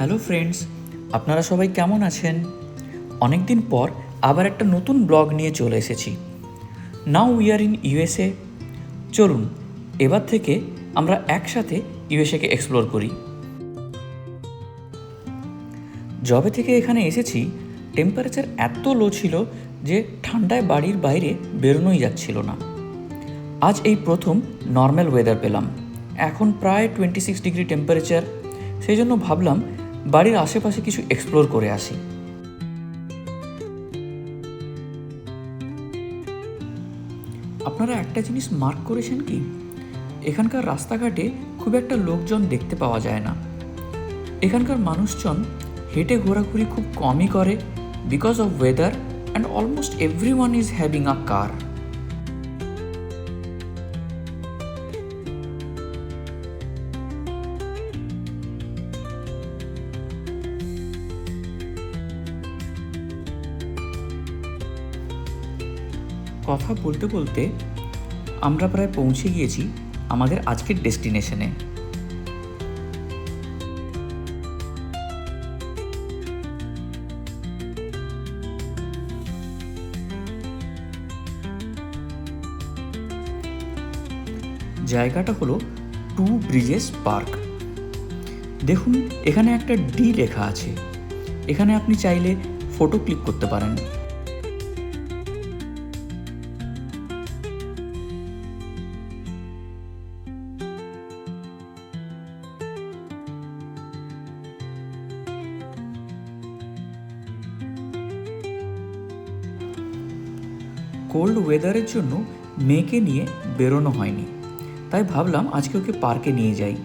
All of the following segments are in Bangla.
হ্যালো ফ্রেন্ডস, আপনারা সবাই কেমন আছেন? অনেক দিন পর আবার একটা নতুন ব্লগ নিয়ে চলে এসেছি। Now we are in USA. চলুন এবার থেকে আমরা একসাথে ইউএসএকে এক্সপ্লোর করি। যবে থেকে এখানে এসেছি টেম্পারেচার এত লো ছিল যে ঠান্ডায় বাড়ির বাইরে বেরোনোই যাচ্ছিল না। আজ এই প্রথম নর্মাল ওয়েদার পেলাম। এখন প্রায় 26 ডিগ্রি টেম্পারেচার। সেই জন্য ভাবলাম বাড়ির আশেপাশে কিছু এক্সপ্লোর করে আসি। আপনারা একটা জিনিস মার্ক করেছেন কি? এখানকার রাস্তাঘাটে খুব একটা লোকজন দেখতে পাওয়া যায় না। এখানকার মানুষজন হেঁটে ঘোরাঘুরি খুব কমই করে because of weather, and almost everyone is having a car. কথা বলতে বলতে আমরা প্রায় পৌঁছে গিয়েছি আমাদের আজকের ডেস্টিনেশনে। জায়গাটা হলো টু ব্রিজেস পার্ক। দেখুন এখানে একটা ডি লেখা আছে। এখানে আপনি চাইলে ফটো ক্লিক করতে পারেন। কোল্ড ওয়েদারের জন্য মেয়েকে নিয়ে বেরোনো হয়নি, তাই ভাবলাম আজকে ওকে পার্কে নিয়ে যাই।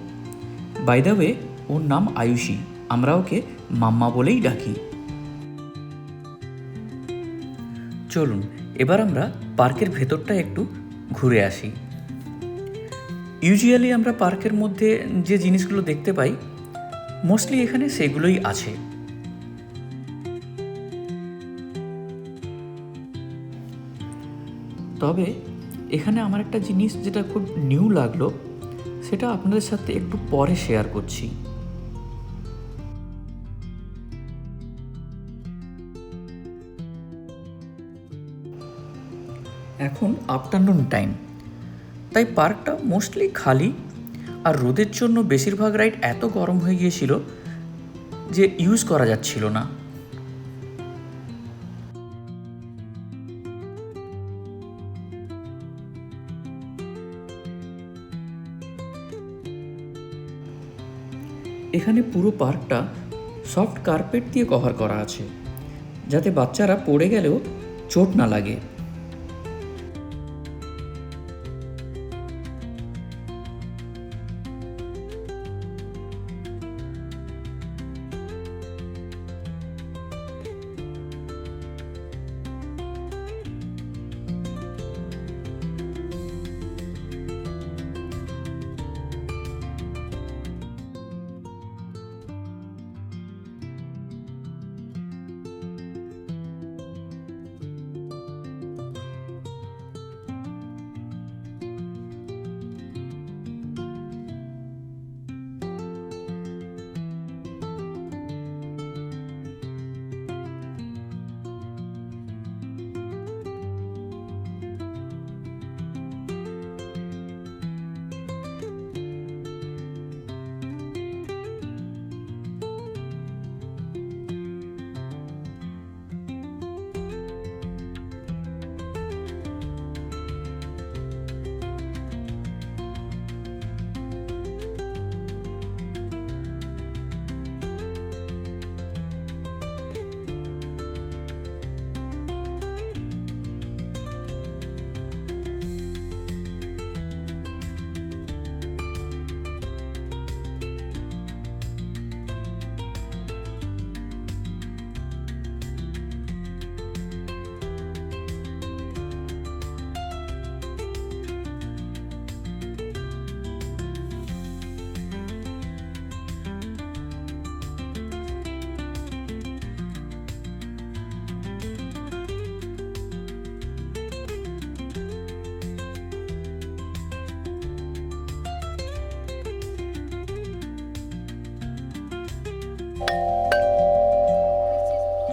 বাই দ্য ওয়ে, ওর নাম আয়ুষী, আমরা ওকে মাম্মা বলেই ডাকি। চলুন এবার আমরা পার্কের ভেতরটা একটু ঘুরে আসি। ইউজুয়ালি আমরা পার্কের মধ্যে যে জিনিসগুলো দেখতে পাই মোস্টলি এখানে সেগুলোই আছে। তবে এখানে আমার একটা জিনিস যেটা খুব নিউ লাগলো সেটা আপনাদের সাথে একটু পরে শেয়ার করছি। এখন আফটারনুন টাইম, তাই পার্কটা মোস্টলি খালি, আর রোদের জন্য বেশিরভাগ রাইড এত গরম হয়ে গিয়েছিল যে ইউজ করা যাচ্ছিল না। এখানে পুরো পার্কটা সফট কার্পেট দিয়ে কভার করা আছে, যাতে বাচ্চারা পড়ে গেলেও চোট না লাগে।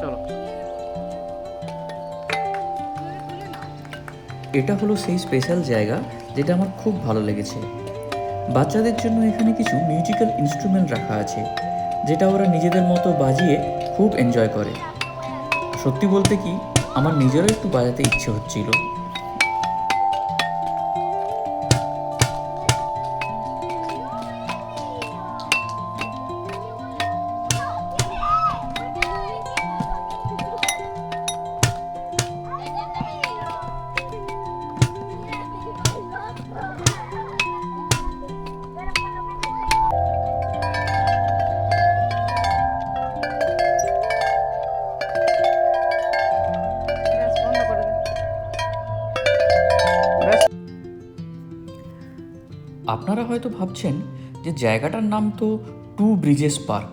চলো, এটা হলো সেই স্পেশাল জায়গা যেটা আমার খুব ভালো লেগেছে। বাচ্চাদের জন্য এখানে কিছু মিউজিক্যাল ইনস্ট্রুমেন্ট রাখা আছে, যেটা ওরা নিজেদের মতো বাজিয়ে খুব এনজয় করে। সত্যি বলতে কি, আমার নিজেরও একটু বাজাতে ইচ্ছে হচ্ছিল। আপনারা হয়তো ভাবছেন যে জায়গাটার নাম তো টু ব্রিজেস পার্ক,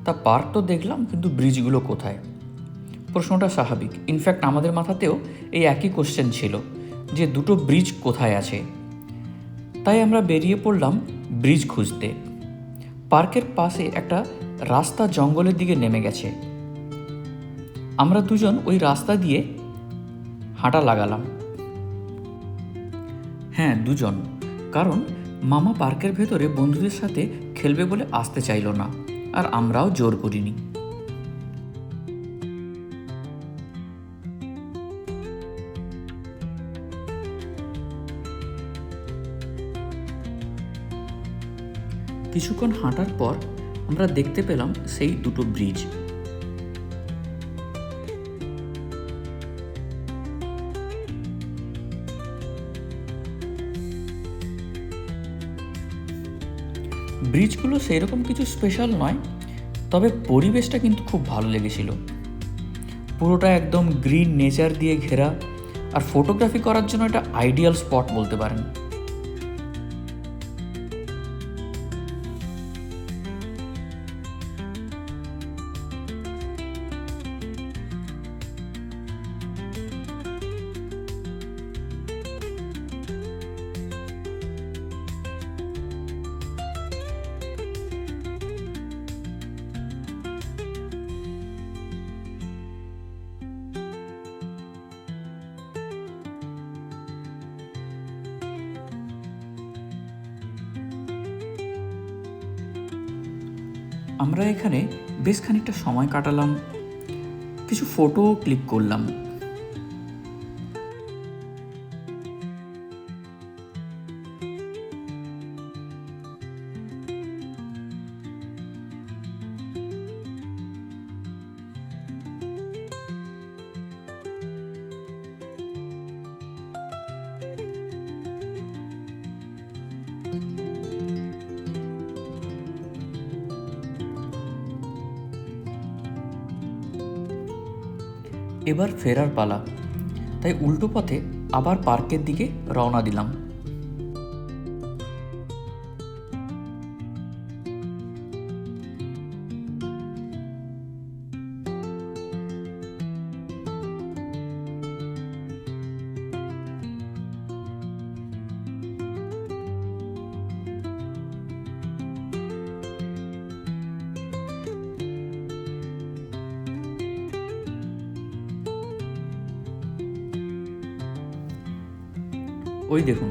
তা পার্ক তো দেখলাম, কিন্তু ব্রিজগুলো কোথায়? প্রশ্নটা স্বাভাবিক। ইনফ্যাক্ট আমাদের মাথাতেও এই একই কোশ্চেন ছিল যে দুটো ব্রিজ কোথায় আছে। তাই আমরা বেরিয়ে পড়লাম ব্রিজ খুঁজতে। পার্কের পাশে একটা রাস্তা জঙ্গলের দিকে নেমে গেছে। আমরা দুজন ওই রাস্তা দিয়ে হাঁটা লাগালাম। হ্যাঁ, দুজন, কারণ মামা পার্কের ভেতরে বন্ধুদের সাথে খেলবে বলে আসতে চাইল না, আর আমরাও জোর করিনি। কিছুক্ষণ হাঁটার পর আমরা দেখতে পেলাম সেই দুটো ব্রিজ। ব্রিজগুলো সেরকম কিছু স্পেশাল নয়, তবে পরিবেশটা কিন্তু খুব ভালো লেগেছিল। পুরোটা একদম গ্রিন নেচার দিয়ে ঘেরা, আর ফটোগ্রাফি করার জন্য এটা আইডিয়াল স্পট বলতে পারেন। আমরা এখানে বেশ খানিকটা সময় কাটালাম, কিছু ফটো ক্লিক করলাম। এবার ফেরার পালা, তাই উল্টো পথে আবার পার্কের দিকে রওনা দিলাম। ওই দেখুন,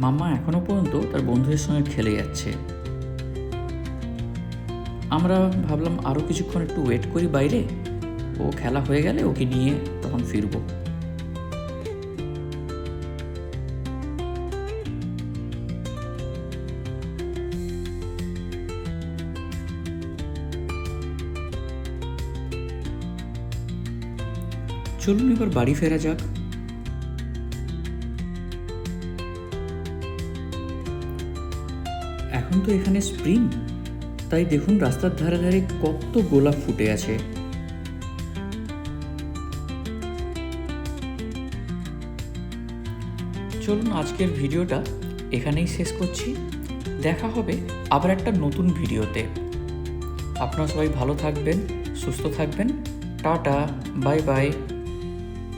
মাম্মা এখনো পর্যন্ত তার বন্ধুদের সঙ্গে খেলে যাচ্ছে। আমরা ভাবলাম আরও কিছুক্ষণ একটু ওয়েট করি বাইরে, ও খেলা হয়ে গেলে ওকে নিয়ে তখন ফিরবো। চলুন এবার বাড়ি ফেরা যাক। এখন তো এখানে স্প্রিং, তাই দেখুন রাস্তার ধারে ধারে কত গোলাপ ফুটে আছে। চলুন আজকের ভিডিওটা এখানেই শেষ করছি। দেখা হবে আবার একটা নতুন ভিডিওতে। আপনারা সবাই ভালো থাকবেন, সুস্থ থাকবেন। Tata, bye bye.